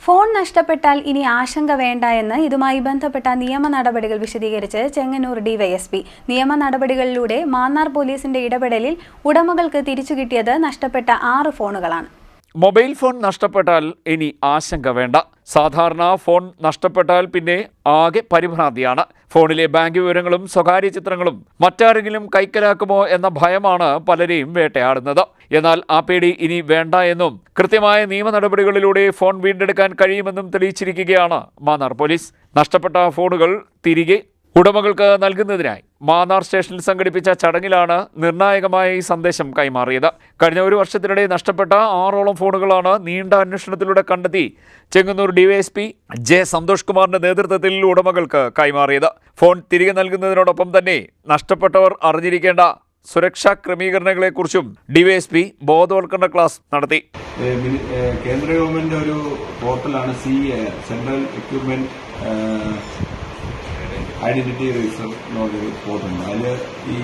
Phone നഷ്ടപ്പെട്ടാൽ ഇനി ആശങ്ക വേണ്ട എന്ന് ഇതുമായി ബന്ധപ്പെട്ട നിയമ നടപടികൾ വിശദീകരിച്ച് ചെങ്ങന്നൂർ ഡിവൈഎസ്പി. നിയമ നടപടികളിലൂടെ മാന്നാർ പോലീസിന്റെ ഇടപെടലിൽ ഉടമകൾക്ക് തിരിച്ചുകിട്ടിയത് നഷ്ടപ്പെട്ട 6 ഫോണുകളാണ്. മൊബൈൽ ഫോൺ നഷ്ടപ്പെട്ടാൽ ഇനി ആശങ്ക വേണ്ട. സാധാരണ ഫോൺ നഷ്ടപ്പെട്ടാൽ പിന്നെ ആകെ പരിഭ്രാന്തിയാണ്. ഫോണിലെ ബാങ്ക് വിവരങ്ങളും സ്വകാര്യ ചിത്രങ്ങളും മറ്റാരെങ്കിലും കൈക്കലാക്കുമോ എന്ന ഭയമാണ് പലരെയും വേട്ടയാടുന്നത്. എന്നാൽ ആ പേടി ഇനി വേണ്ട എന്നും കൃത്യമായ നിയമ നടപടികളിലൂടെ ഫോൺ വീണ്ടെടുക്കാൻ കഴിയുമെന്നും തെളിയിച്ചിരിക്കുകയാണ് മാന്നാർ പോലീസ്. നഷ്ടപ്പെട്ട ഫോണുകൾ തിരികെ ഉടമകൾക്ക് നൽകുന്നതിനായി മാന്നാർ സ്റ്റേഷനിൽ സംഘടിപ്പിച്ച ചടങ്ങിലാണ് നിർണായകമായ ഈ സന്ദേശം കൈമാറിയത്. കഴിഞ്ഞ ഒരു വർഷത്തിനിടെ നഷ്ടപ്പെട്ട 6ഓളം ഫോണുകളാണ് നീണ്ട അന്വേഷണത്തിലൂടെ കണ്ടെത്തി ചെങ്ങന്നൂർ ഡിവൈഎസ്പി ജെ സന്തോഷ് കുമാറിന്റെ നേതൃത്വത്തിൽ ഉടമകൾക്ക് കൈമാറിയത്. ഫോൺ തിരികെ നൽകുന്നതിനോടൊപ്പം തന്നെ നഷ്ടപ്പെട്ടവർ അറിഞ്ഞിരിക്കേണ്ട സുരക്ഷാ ക്രമീകരണങ്ങളെക്കുറിച്ചും ഡിവൈഎസ്പി ബോധവൽക്കരണ ക്ലാസ് നടത്തി. കേന്ദ്ര ഗവൺമെന്റ് ഒരു പോർട്ടലാണ് സെൻട്രൽ എക്വിപ്മെന്റ് ഐഡന്റിറ്റി രജിസ്റ്റർ എന്നൊരു പോർട്ടുണ്ട്. അതിൽ ഈ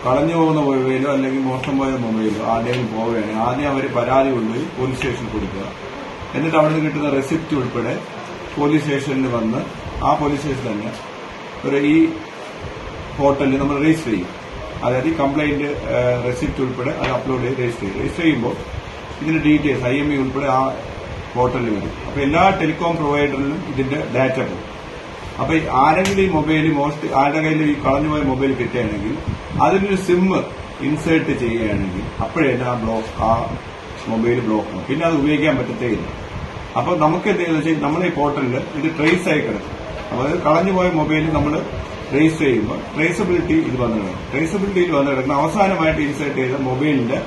കളഞ്ഞു പോകുന്ന മൊബൈലോ അല്ലെങ്കിൽ മോശം പോയ മൊബൈലോ ആരുടെയും പോവുകയാണെങ്കിൽ ആദ്യം അവർ പരാതി കൊണ്ടുപോയി പോലീസ് സ്റ്റേഷനിൽ കൊടുക്കുക. എന്നിട്ട് അവിടെ നിന്ന് കിട്ടുന്ന റെസിപ്റ്റ് ഉൾപ്പെടെ പോലീസ് സ്റ്റേഷനിൽ വന്ന് ആ പോലീസ് സ്റ്റേഷൻ തന്നെ ഈ പോർട്ടലിൽ നമ്മൾ രജിസ്റ്റർ ചെയ്യും. അതായത് ഈ കംപ്ലൈന്റ് റെസിപ്റ്റ് ഉൾപ്പെടെ അത് അപ്ലോഡ് ചെയ്ത് രജിസ്റ്റർ ചെയ്യുമ്പോൾ ഇതിന്റെ ഡീറ്റെയിൽസ് IME ഉൾപ്പെടെ ആ പോർട്ടലിൽ വരും. അപ്പോൾ എല്ലാ ടെലികോം പ്രൊവൈഡറിലും ഇതിന്റെ ഡാറ്റ പോകും. അപ്പൊ ആരെങ്കിലും ഈ മൊബൈൽ ആരുടെ കയ്യിൽ ഈ കളഞ്ഞുപോയ മൊബൈൽ കിട്ടുകയാണെങ്കിൽ അതിനൊരു സിം ഇൻസേർട്ട് ചെയ്യുകയാണെങ്കിൽ അപ്പോഴേ ആ മൊബൈൽ ബ്ലോക്ക് ആവും. പിന്നെ അത് ഉപയോഗിക്കാൻ പറ്റത്തേ ഇല്ല. അപ്പൊ നമുക്ക് എന്തെങ്കിലും വെച്ചാൽ നമ്മുടെ ഈ പോർട്ടലിൽ ഇത് ട്രേസ് ആയി കിടക്കും. അതായത് കളഞ്ഞുപോയ മൊബൈൽ നമ്മൾ രജിസ്റ്റർ ചെയ്യുമ്പോൾ ട്രേസബിലിറ്റി ഇത് വന്നു കിടക്കും. ട്രേസബിലിറ്റിയിൽ വന്നു കിടക്കുന്ന അവസാനമായിട്ട് ഇൻസേർട്ട് ചെയ്ത മൊബൈലിന്റെ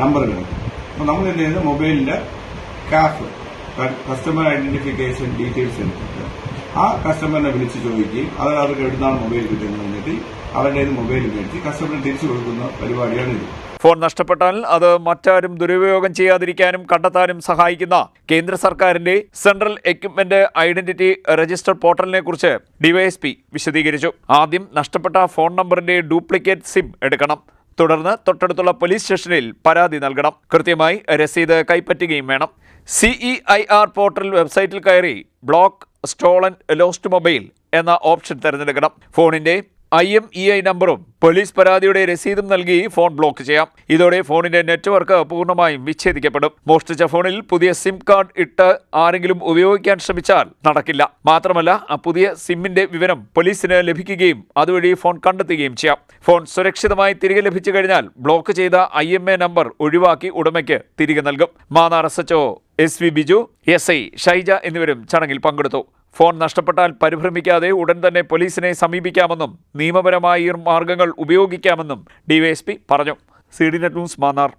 നമ്പർ കിടക്കും. അപ്പൊ നമ്മൾ എന്ത് ചെയ്യുന്നത് മൊബൈലിന്റെ കാഫ് കസ്റ്റമർ ഐഡന്റിഫിക്കേഷൻ ഡീറ്റെയിൽസ് എടുത്തിട്ട് ആ കസ്റ്റമറിനെ വിളിച്ച് ചോദിക്കുകയും അവർക്ക് എവിടുന്നാണ് മൊബൈൽ കിട്ടുന്നത് എന്നിട്ട് അവരുടെ മൊബൈൽ മേടിച്ച് കസ്റ്റമറിന് തിരിച്ചു കൊടുക്കുന്ന പരിപാടിയാണ് ഇത്. ഫോൺ നഷ്ടപ്പെട്ടാൽ അത് മറ്റാരും ദുരുപയോഗം ചെയ്യാതിരിക്കാനും കണ്ടെത്താനും സഹായിക്കുന്ന കേന്ദ്ര സർക്കാരിന്റെ സെൻട്രൽ എക്വിപ്മെന്റ് ഐഡന്റിറ്റി രജിസ്റ്റർ പോർട്ടലിനെ കുറിച്ച് ഡിവൈഎസ്പി വിശദീകരിച്ചു. ആദ്യം നഷ്ടപ്പെട്ട ഫോൺ നമ്പറിന്റെ ഡ്യൂപ്ലിക്കേറ്റ് സിം എടുക്കണം. തുടർന്ന് തൊട്ടടുത്തുള്ള പോലീസ് സ്റ്റേഷനിൽ പരാതി നൽകണം. കൃത്യമായി രസീത് കൈപ്പറ്റുകയും വേണം. CEIR പോർട്ടൽ വെബ്സൈറ്റിൽ കയറി ബ്ലോക്ക് സ്റ്റോളൻ ലോസ്റ്റ് മൊബൈൽ എന്ന ഓപ്ഷൻ തിരഞ്ഞെടുക്കണം. ഫോണിന്റെ IMEI നമ്പറും പോലീസ് പരാതിയുടെ രസീതും നൽകി ഫോൺ ബ്ലോക്ക് ചെയ്യാം. ഇതോടെ ഫോണിന്റെ നെറ്റ്വർക്ക് പൂർണ്ണമായും വിച്ഛേദിക്കപ്പെടും. മോഷ്ടിച്ച ഫോണിൽ പുതിയ സിം കാർഡ് ഇട്ട് ആരെങ്കിലും ഉപയോഗിക്കാൻ ശ്രമിച്ചാൽ നടക്കില്ല. മാത്രമല്ല പുതിയ സിമ്മിന്റെ വിവരം പോലീസിന് ലഭിക്കുകയും അതുവഴി ഫോൺ കണ്ടെത്തുകയും ചെയ്യാം. ഫോൺ സുരക്ഷിതമായി തിരികെ ലഭിച്ചു കഴിഞ്ഞാൽ ബ്ലോക്ക് ചെയ്ത IMEI നമ്പർ ഒഴിവാക്കി ഉടമയ്ക്ക് തിരികെ നൽകും. Mannar SHO SV Biju, SI Shaija എന്നിവരും ചടങ്ങിൽ പങ്കെടുത്തു. ഫോൺ നഷ്ടപ്പെട്ടാൽ പരിഭ്രമിക്കാതെ ഉടൻ തന്നെ പോലീസിനെ സമീപിക്കാമെന്നും നിയമപരമായ മാർഗങ്ങൾ ഉപയോഗിക്കാമെന്നും ഡിവൈഎസ്പി പറഞ്ഞു. CDNet news Mannar.